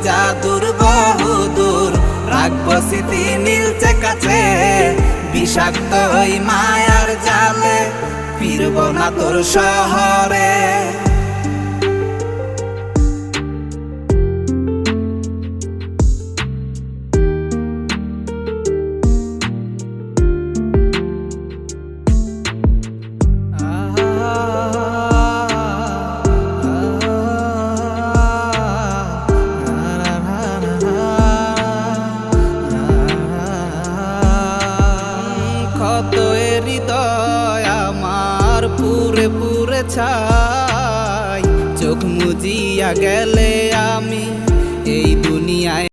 জাদুর বহুদূর, রাখবো স্মৃতি নীলচে কাছে, বিষাক্ত ওই মায়ার জালে ফিরবো না তোর শহরে। কত হৃদয় আমার পুরে পুরে ছাই, চোখ মুজিয়া গেলে আমি এই দুনিয়ায়